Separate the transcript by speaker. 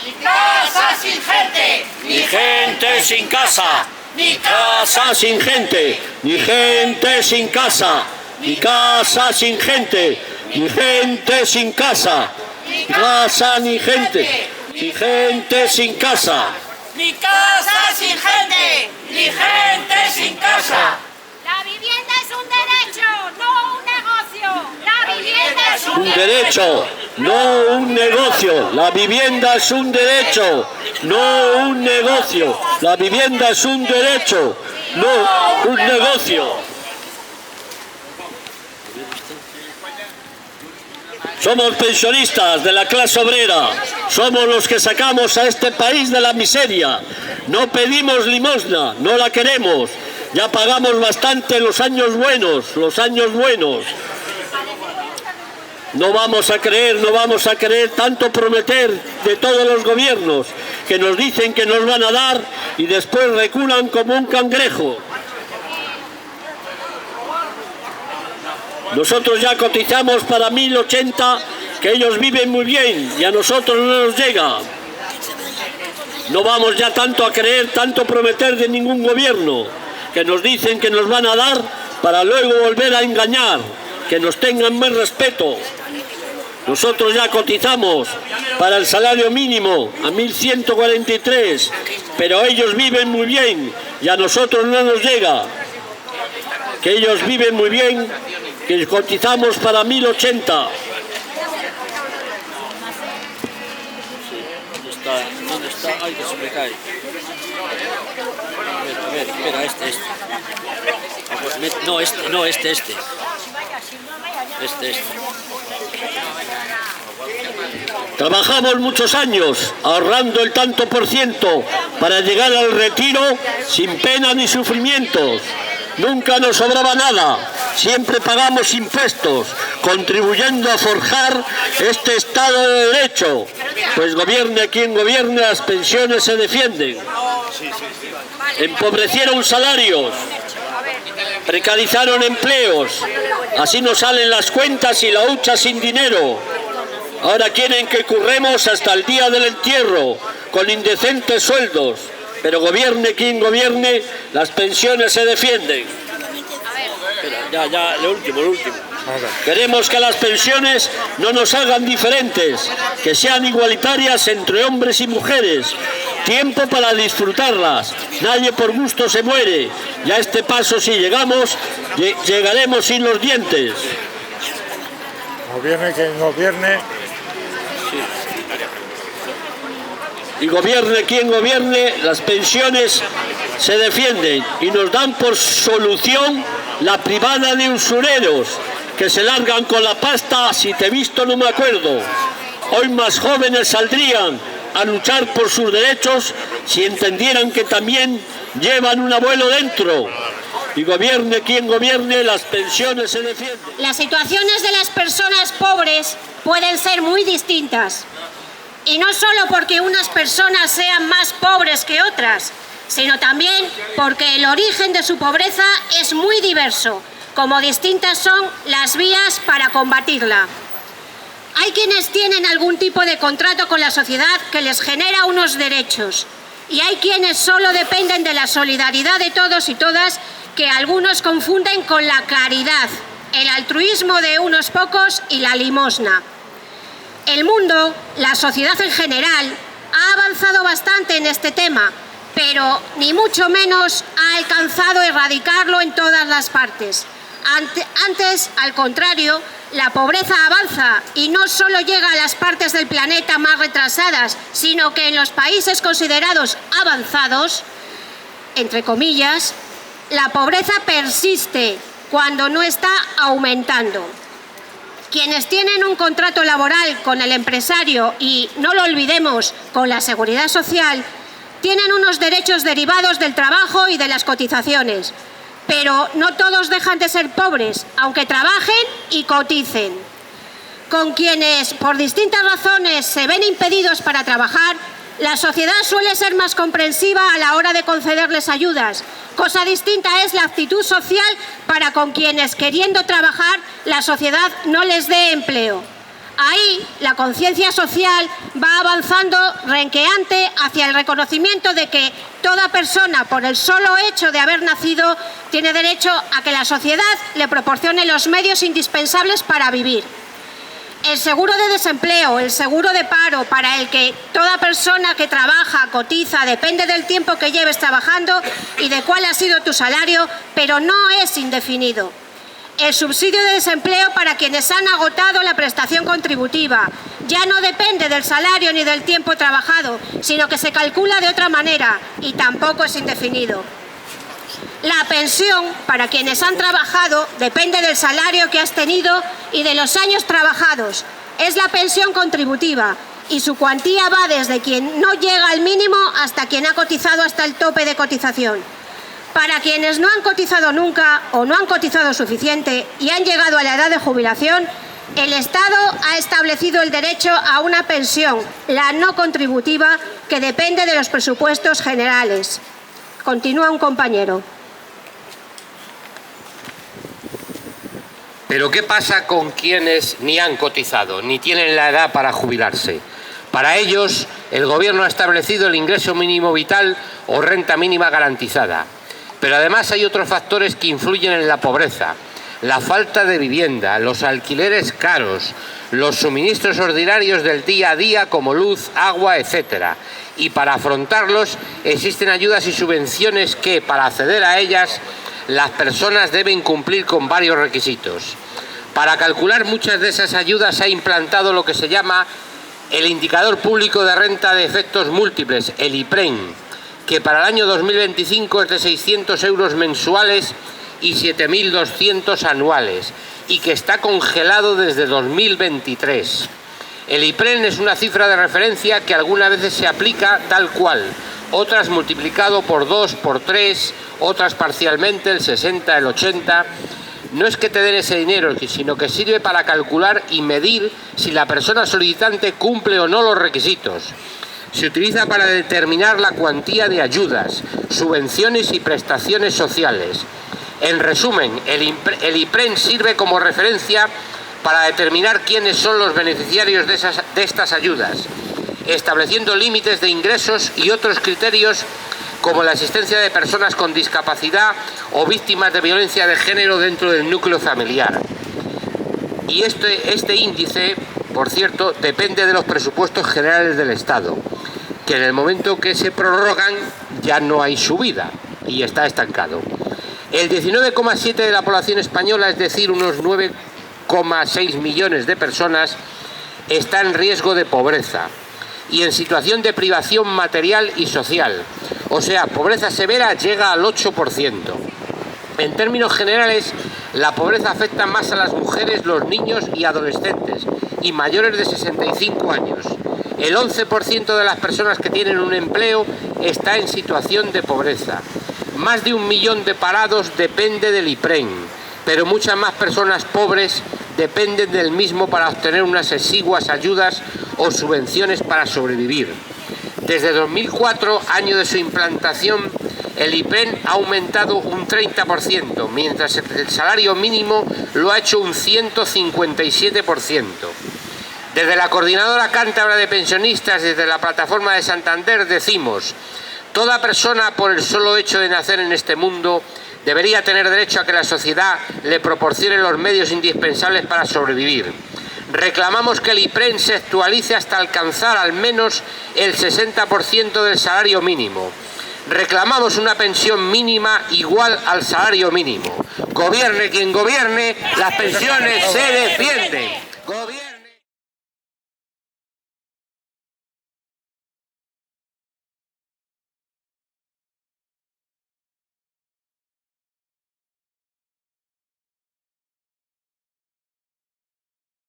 Speaker 1: Ni casa sin gente,
Speaker 2: ni gente sin casa. Ni casa sin gente, ni gente sin casa. Ni casa sin gente, ni gente sin casa. Ni casa ni gente, ni gente sin casa.
Speaker 1: Ni casa sin gente, ni gente sin casa.
Speaker 3: La vivienda es un derecho, no un negocio. La vivienda es
Speaker 2: Un derecho, no un negocio. La vivienda es un derecho, no un negocio. La vivienda es un derecho, no un negocio. Somos pensionistas de la clase obrera, somos los que sacamos a este país de la miseria. No pedimos limosna, no la queremos. Ya pagamos bastante los años buenos, No vamos a creer tanto prometer de todos los gobiernos que nos dicen que nos van a dar y después reculan como un cangrejo. Nosotros ya cotizamos para 1080, que ellos viven muy bien y a nosotros no nos llega. No vamos ya tanto a creer, tanto prometer de ningún gobierno, que nos dicen que nos van a dar para luego volver a engañar, que nos tengan más respeto. Nosotros ya cotizamos para el salario mínimo a 1143, pero ellos viven muy bien y a nosotros no nos llega. Que ellos viven muy bien, que cotizamos para 1080. ¿Dónde está? Ay, que se me cae. A ver, espera, este. No, este. Trabajamos muchos años ahorrando el tanto por ciento para llegar al retiro sin pena ni sufrimientos. Nunca nos sobraba nada, siempre pagamos impuestos, contribuyendo a forjar este Estado de Derecho. Pues gobierne quien gobierne, las pensiones se defienden. Empobrecieron salarios, precarizaron empleos, así nos salen las cuentas y la hucha sin dinero. Ahora quieren que curremos hasta el día del entierro, con indecentes sueldos. Pero gobierne quien gobierne, las pensiones se defienden. Ya, lo último. Queremos que las pensiones no nos hagan diferentes, que sean igualitarias entre hombres y mujeres. Tiempo para disfrutarlas. Nadie por gusto se muere. Y a este paso, si llegamos, llegaremos sin los dientes.
Speaker 4: Gobierne quien gobierne.
Speaker 2: Y gobierne quien gobierne, las pensiones se defienden y nos dan por solución la privada de usureros que se largan con la pasta. Si te he visto no me acuerdo. Hoy más jóvenes saldrían a luchar por sus derechos si entendieran que también llevan un abuelo dentro. Y gobierne quien gobierne, las pensiones se defienden.
Speaker 3: Las situaciones de las personas pobres pueden ser muy distintas. Y no solo porque unas personas sean más pobres que otras, sino también porque el origen de su pobreza es muy diverso, como distintas son las vías para combatirla. Hay quienes tienen algún tipo de contrato con la sociedad que les genera unos derechos, y hay quienes solo dependen de la solidaridad de todos y todas, que algunos confunden con la caridad, el altruismo de unos pocos y la limosna. El mundo, la sociedad en general, ha avanzado bastante en este tema, pero ni mucho menos ha alcanzado a erradicarlo en todas las partes. Antes, al contrario, la pobreza avanza y no solo llega a las partes del planeta más retrasadas, sino que en los países considerados avanzados, entre comillas, la pobreza persiste cuando no está aumentando. Quienes tienen un contrato laboral con el empresario y, no lo olvidemos, con la seguridad social, tienen unos derechos derivados del trabajo y de las cotizaciones. Pero no todos dejan de ser pobres, aunque trabajen y coticen. Con quienes, por distintas razones, se ven impedidos para trabajar, la sociedad suele ser más comprensiva a la hora de concederles ayudas. Cosa distinta es la actitud social para con quienes, queriendo trabajar, la sociedad no les dé empleo. Ahí la conciencia social va avanzando renqueante hacia el reconocimiento de que toda persona, por el solo hecho de haber nacido, tiene derecho a que la sociedad le proporcione los medios indispensables para vivir. El seguro de desempleo, el seguro de paro, para el que toda persona que trabaja, cotiza, depende del tiempo que lleves trabajando y de cuál ha sido tu salario, pero no es indefinido. El subsidio de desempleo para quienes han agotado la prestación contributiva. Ya no depende del salario ni del tiempo trabajado, sino que se calcula de otra manera y tampoco es indefinido. La pensión para quienes han trabajado depende del salario que has tenido y de los años trabajados. Es la pensión contributiva y su cuantía va desde quien no llega al mínimo hasta quien ha cotizado hasta el tope de cotización. Para quienes no han cotizado nunca o no han cotizado suficiente y han llegado a la edad de jubilación, el Estado ha establecido el derecho a una pensión, la no contributiva, que depende de los presupuestos generales. Continúa un compañero.
Speaker 4: Pero ¿qué pasa con quienes ni han cotizado, ni tienen la edad para jubilarse? Para ellos, el Gobierno ha establecido el ingreso mínimo vital o renta mínima garantizada. Pero además hay otros factores que influyen en la pobreza: la falta de vivienda, los alquileres caros, los suministros ordinarios del día a día como luz, agua, etc. Y para afrontarlos existen ayudas y subvenciones que, para acceder a ellas, las personas deben cumplir con varios requisitos. Para calcular muchas de esas ayudas se ha implantado lo que se llama el Indicador Público de Renta de Efectos Múltiples, el IPREN, que para el año 2025 es de 600 euros mensuales y 7.200 anuales, y que está congelado desde 2023. El IPREN es una cifra de referencia que algunas veces se aplica tal cual, otras multiplicado por 2, por 3, otras parcialmente, el 60, el 80... No es que te den ese dinero, sino que sirve para calcular y medir si la persona solicitante cumple o no los requisitos. Se utiliza para determinar la cuantía de ayudas, subvenciones y prestaciones sociales. En resumen, el IPREN sirve como referencia para determinar quiénes son los beneficiarios de estas ayudas, estableciendo límites de ingresos y otros criterios como la existencia de personas con discapacidad o víctimas de violencia de género dentro del núcleo familiar. Y este índice, por cierto, depende de los presupuestos generales del Estado, que en el momento que se prorrogan ya no hay subida y está estancado. El 19,7% de la población española, es decir, unos 9,6 millones de personas, está en riesgo de pobreza y en situación de privación material y social. O sea, pobreza severa llega al 8%. En términos generales, la pobreza afecta más a las mujeres, los niños y adolescentes y mayores de 65 años. El 11% de las personas que tienen un empleo está en situación de pobreza. Más de 1 millón de parados depende del IPREN, pero muchas más personas pobres dependen del mismo para obtener unas exiguas ayudas o subvenciones para sobrevivir. Desde 2004, año de su implantación, el IPREN ha aumentado un 30%, mientras el salario mínimo lo ha hecho un 157%. Desde la Coordinadora Cántabra de Pensionistas, desde la Plataforma de Santander, decimos: toda persona, por el solo hecho de nacer en este mundo, debería tener derecho a que la sociedad le proporcione los medios indispensables para sobrevivir. Reclamamos que el IPREN se actualice hasta alcanzar al menos el 60% del salario mínimo. Reclamamos una pensión mínima igual al salario mínimo. Gobierne quien gobierne, las pensiones se defienden.